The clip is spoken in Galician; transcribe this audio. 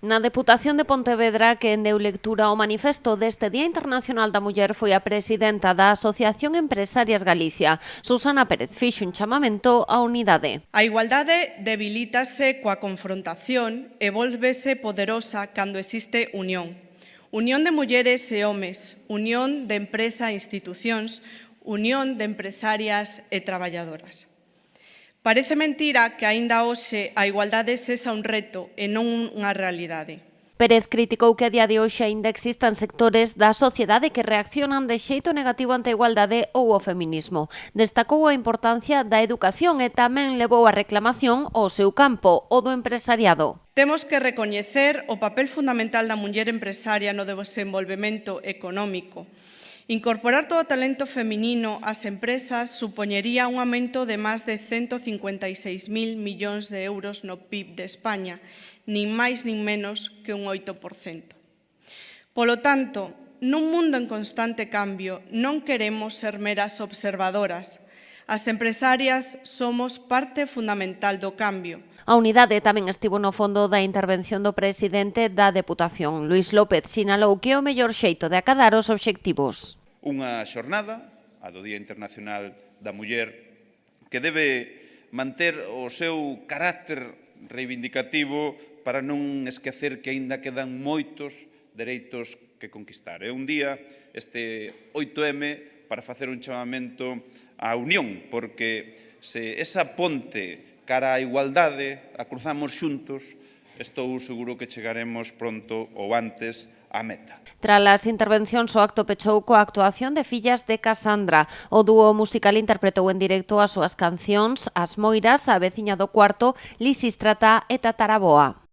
Na Deputación de Pontevedra, que deu lectura ao manifesto deste Día Internacional da Muller, foi a presidenta da Asociación Empresarias Galicia. Susana Pérez fixo un chamamento á unidade. A igualdade debilítase coa confrontación e volvese poderosa cando existe unión. Unión de mulleres e homes, unión de empresa e institucións, unión de empresarias e traballadoras. Parece mentira que aínda hoxe a igualdade sexa un reto e non unha realidade. Pérez criticou que a día de hoxe aínda existan sectores da sociedade que reaccionan de xeito negativo ante a igualdade ou o feminismo. Destacou a importancia da educación e tamén levou a reclamación ao seu campo, o do empresariado. Temos que recoñecer o papel fundamental da muller empresaria no desenvolvemento económico. Incorporar todo o talento feminino ás empresas supoñería un aumento de máis de 156.000 millóns de euros no PIB de España, nin máis nin menos que un 8%. Polo tanto, nun mundo en constante cambio, non queremos ser meras observadoras. As empresarias somos parte fundamental do cambio. A unidade tamén estivo no fondo da intervención do presidente da Deputación. Luís López sinalou que é o mellor xeito de acadar os obxectivos. Unha xornada, a do Día Internacional da Muller, que debe manter o seu carácter reivindicativo para non esquecer que aínda quedan moitos dereitos que conquistar. É un día, este 8M, para facer un chamamento á unión, porque se esa ponte cara á igualdade a cruzamos xuntos, estou seguro que chegaremos pronto ou antes á meta. Tras as intervencións, o acto pechou coa actuación de Fillas de Casandra. O dúo musical interpretou en directo as súas cancións As Moiras, A veciña do cuarto, Lisistrata e Tataraboa.